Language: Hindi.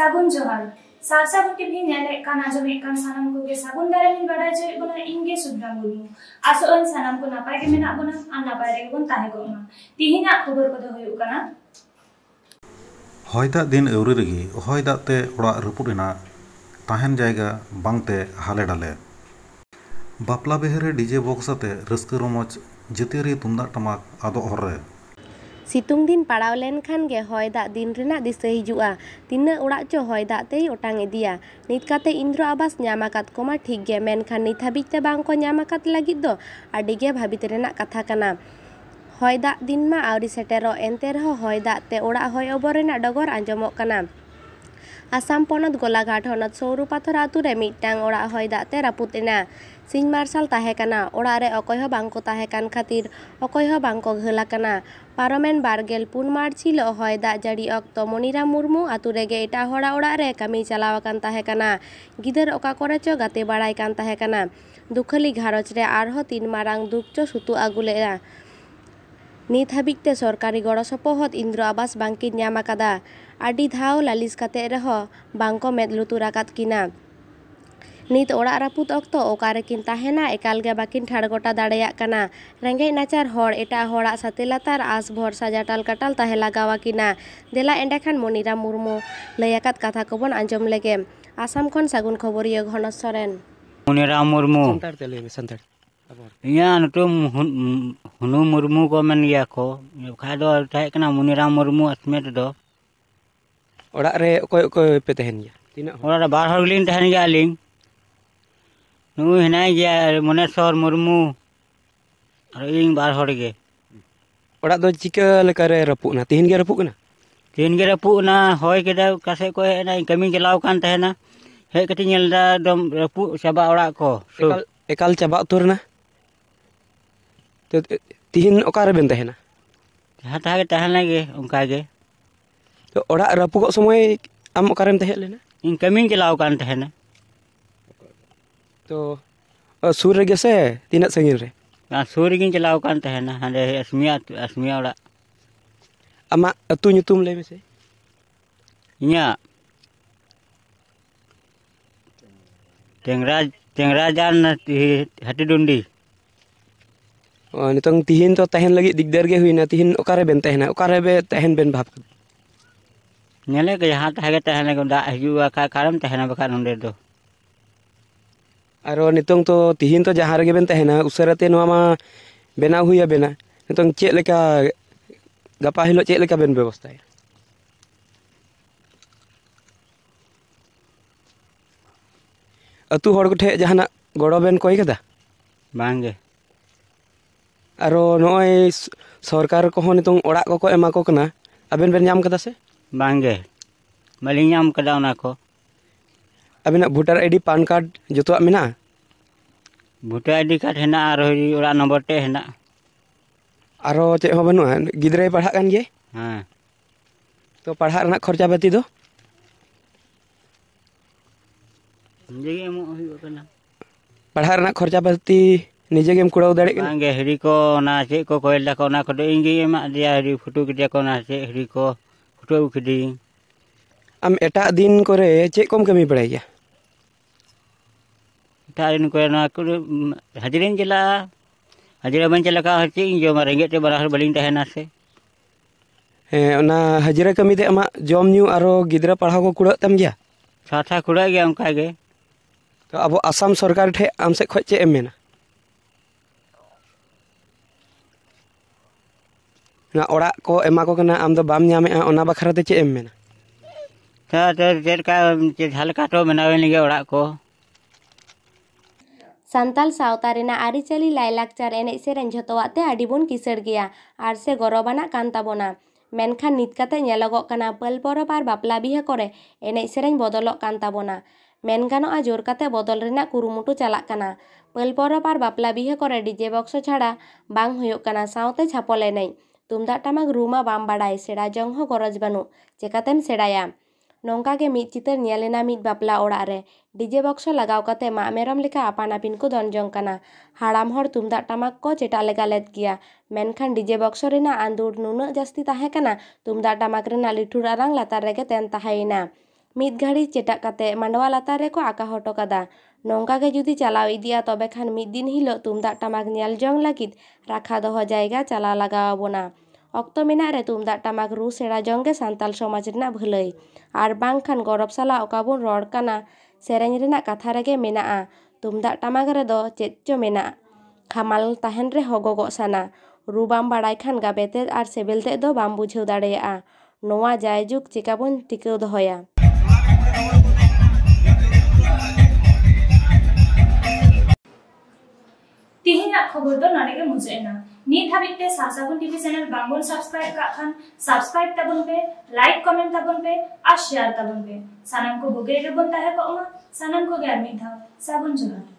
सागुन जोहार सारसागुन टीवी नेले काना जमे कान सानाम को के सागुन दारे मिन बाडा जे बना इंगे सुद्रा मुर्मू आसोन सानाम को नापाय के मेना बना आ नापाय रे बन ताहे गोमा तिहिना खबर को दो हुयु काना हय दाग दिन अवरी रेगी हय दाग ते ओड़ा रपुडेना ताहेन जायगा बांगते हाले डाले बापला बेहरे डीजे बॉक्स आते रस्क रोमोज जतियारी तुमदाग टमाक आदो हररे सितुंग दिन पड़ाव लेनखान गे हय दाग दिन रेना दिसा हिजुआ तिना ओड़ा चो हय दाग ते ओटांग इदिया नित काते इंद्र आवास ᱧᱟᱢᱟᱠᱟᱫ ᱠᱚᱢᱟ ᱴᱷᱤᱠ ᱜᱮ ᱢᱮᱱᱠᱷᱟᱱ ᱱᱤᱛ ᱦᱟᱹᱵᱤᱡ ᱛᱮ ᱵᱟᱝ ᱠᱚ ᱧᱟᱢᱟᱠᱟᱫ ᱞᱟᱹᱜᱤᱫ ᱫᱚ ᱟᱹᱰᱤ ᱜᱮ ᱵᱷᱟᱵᱤᱛ ᱨᱮᱱᱟᱜ ᱠᱟᱛᱷᱟ ᱠᱟᱱᱟ हय दाग दिन मा आउरी सेटेरो एनते रहो हय दाग ते ओड़ा हय अबर रेना डगर आंजमोग काना आसाम पनत गोलाघाट हनत सौरुपाथर आतु रे मिदटांग ओड़ा हय दाग ते रापुत एना सिंह मार्शल ताहे काना ओड़ा रे अकय हो बांग को ताहे कान खातिर अकय हो बांग को घला काना पारमेन 24 मार्च हिलो हय दाग जाड़ी अक्तो मनिराम मुर्मू आतु रेगे एटा होड़ा ओड़ा रे कामी चलाव कान ताहे काना गिदर ओका करे चो गाते बाड़ाय कान ताहे काना दुखली घारज रे आरहो तीन मारांग दुख चो सुतु आगु लेआ नित हाबिज ते सरकारी गड़ो सपोहद इंद्र आवास बांकिन ᱧᱟᱢ आकादा आडी धाव लालिस काते रहो बांको मेद लुतुर आकाद किना नित ओड़ा रापुत अक्तो ओकारे किन ताहेना एकाल गे बाकिन ठाड़ गोटा दाड़ेयाग काना रेंगे नाचार हड़ एटा हड़ा साथे लातार आस भरसा जाटाल काटाल ताहे लागावा किना देला एंडेखान मनिराम मुर्मू लैयाकाद काथा कोबन आंजम लेगे आसाम खन सागुन खबरिया घनस सोरेन मनिराम मुर्मू संतार इया नतुम हुनु मुर्मू को मेन गया को खा दो ताहे कना मनिराम मुर्मू अस्मेट दो ओड़ा रे ओकोय पे तहन गया तीना ओड़ा रे बार हर लिन तहन गया लिंग नु हेनाय गया मनेश्वर मुर्मू और इन बार हर गे ओड़ा दो चिका लेका रे रपुना तीन गे रपुना तीन गे रपुना होय केदा कासे को हेना कमी चलाव कान तहना हे कति नेलदा दम रपु चाबा ओड़ा को एकाल चाबा उतरना तो तीन ओकारे बेन तहना जहां तागे तहना गे उनका गे तो ओड़ा रपु को समय आम ओकारेम तहे लेना इन कमी चलाव कान तहना तो सूर रे से तीना संगिल रे सूर गिन चलाव कान तहना हांडे अस्मिया ओड़ा आमा अतु nyutum ले मेसे इया टेंगराजान हाटीडुंडी नितंग तिहिन तो तहन लगी दिगदार गे हुइना तिहिन ओकारे बेन तहना ओकारे बे तहन बेन भाब नेले के जहां तागे तहना को दा हिजुआ का कारम तहना बका नंदे दो आरो नितंग तो तिहिन तो जहां रे बेन तहना उसराते नोमा मा बेना हुइया बेना नितंग चेक लेका गपा हिलो चेक लेका बेन व्यवस्था अतु हड़ को ठे जहाना गड़ो बेन कोई कदा बांगे आरो नोय सरकार को हो नितंग ओड़ा को एमा को कना अबेन बेन नाम कदा से बांगे मलिंग नाम कदा ओना को अबिना वोटर आईडी पान कार्ड जोतोआ मेना वोटर आईडी कार्ड हेना और ओड़ा नंबर ते हेना आरो चे हो बनुआ गिदरे पढ़ा कान गे हां तो पढ़ा रना खर्चा पाती दो निजे एमो हुयो कना पढ़ा रना खर्चा पाती निजे गेम कुड़ाव दाड़े कना बांगे हरी को ना चे को कोयला को ना को इंगे एमा दिया हरी फोटो किदिया को ना चे हरी को फोटो किदी आम एटा दिन करे चे कम कमी पड़े गया तारिन को ना को हाजिरिन चला हाजिरा बन चला का हची जो मारेंगे ते बराबर बलिंग तहना से हे ओना हाजिरा कमी दे अमा जम न्यू आरो गिदरा पढ़ा को कुड़ा तम गया साथा कुड़ा गया उनका गे तो अब आसाम सरकार ठे आम से खच चे एमेना ना ओड़ा को एमा को कना आम दो बाम ᱧᱟᱢᱮ ओना बखरा ते चे एमेना ता चेर का चे हल्का तो बनावे लगे ओड़ा को सान्ताल सावता रेना आरिचाली लाइलाकचार एनेज सेरेन झोतोवाते आडी बोन किसड़ गया आर से गौरवाना कान ताबोना मेनखान नित काते ñेलोगोग काना पल परब आर बापला बिहा करे एनेज सेरेन बदलोग कान ताबोना मेन गानोआ जोर काते बदल रेना कुरुमुटु चालाग काना पल परब आर बापला बिहा करे डीजे बक्स छाड़ा बांग हुयुग काना सावते छापल एनेज तुमदाग टामाक रूमा बाम बाड़ाय सेड़ा जंग हो गरज बानु चेकातेम सेड़ाया नौका के मिद चितर नेलेना मिद बापला ओड़ा रे डीजे बक्स लगाव काते मा मेरम लेका आपान आपिन को दन जंग काना हाड़ाम हर तुमदाग टामाक को चेटा लेगा लेद गिया मेनखान डीजे बक्स रेना आंदुर नुना जास्ती ताहे काना तुमदाग टामाक रेना लिठुर आरांग लातार रेगे तेन ताहेना ᱢᱤᱫ ᱜᱷᱟᱹᱲᱤ ᱪᱮᱴᱟᱜ ᱠᱟᱛᱮ ᱢᱟᱸᱰᱣᱟ ᱞᱟᱛᱟᱨ ᱨᱮᱠᱚ ᱟᱠᱟ ᱦᱚᱴᱚ ᱠᱟᱫᱟ। ᱱᱚᱝᱠᱟ ᱜᱮ ᱡᱩᱫᱤ ᱪᱟᱞᱟᱣ ᱤᱫᱤᱜᱼᱟ ᱛᱚᱵᱮ ᱠᱷᱟᱱ ᱢᱤᱫ ᱫᱤᱱ ᱦᱤᱞᱳᱜ ᱛᱩᱢᱫᱟᱜ ᱴᱟᱢᱟᱠ ᱧᱮᱞ ᱡᱚᱝ ᱞᱟᱹᱜᱤᱫ ᱨᱟᱠᱷᱟ ᱫᱚᱦᱚ ᱡᱟᱭᱜᱟ ᱪᱟᱞᱟᱣ ᱞᱟᱜᱟᱣ ᱟᱵᱚᱱᱟ। ᱚᱠᱛᱚ ᱢᱮᱱᱟᱜ ᱨᱮ ᱛᱩᱢᱫᱟᱜ ᱴᱟᱢᱟᱠ ᱨᱩ ᱥᱮᱬᱟ ᱡᱚᱝ ᱜᱮ ᱥᱟᱱᱛᱟᱞ ᱥᱚᱢᱟᱡᱽ ᱨᱮᱱᱟᱜ ᱵᱷᱟᱹᱞᱟᱹᱭ। ᱟᱨ ᱵᱟᱝᱠᱷᱟन ᱜᱚᱨᱚᱵ ᱥᱟᱞᱟᱜ ᱚᱠᱟ ᱵᱚᱱ ᱨᱚᱲ ᱠᱟᱱᱟ ᱥᱮᱨᱮᱧ ᱨᱮᱱᱟᱜ ᱠᱟᱛᱷᱟ ᱨᱮᱜᱮ ᱢᱮᱱᱟᱜᱼᱟ ᱛᱩᱢᱫᱟᱜ ᱴᱟᱢᱟᱠ ᱨᱮᱫᱚ ᱪᱮᱫ ᱪᱚ ᱢᱮᱱᱟᱜ ᱠᱷᱟᱢᱟᱞ ᱛᱟᱦᱮᱱ ᱨᱮᱦᱚᱸ ᱜᱚᱜᱚᱜ ᱥᱟᱱᱟ ᱨᱩ ᱵᱟᱢ ᱵᱟᱲᱟᱭ ᱠᱷᱟᱱ ᱜᱟᱵᱮ ᱛᱮᱫ ᱟᱨ ᱥᱤᱵᱤᱞ ᱛᱮᱫ ᱫᱚ ᱵᱟᱢ ᱵᱩᱡᱷᱟᱹᱣ ᱫᱟᱲᱮᱭᱟᱜᱼᱟ। ᱱᱚᱣᱟ ᱡᱟᱭᱡᱩᱜᱽ ᱪᱮᱠᱟ ᱵᱚᱱ ᱴᱤᱠᱟᱹᱣ ᱫᱚᱦᱚᱭᱟ। तिहिना खबर तो नारे के मुझे ना नीट हाबिट पे सासागुन टीवी चैनल बांगोन सब्सक्राइब का खान सब्सक्राइब तबन पे लाइक कमेंट तबन पे और शेयर तबन पे सानम को बुगे के बनता है को सानम को गैर मीठा साबुन जुगाड़।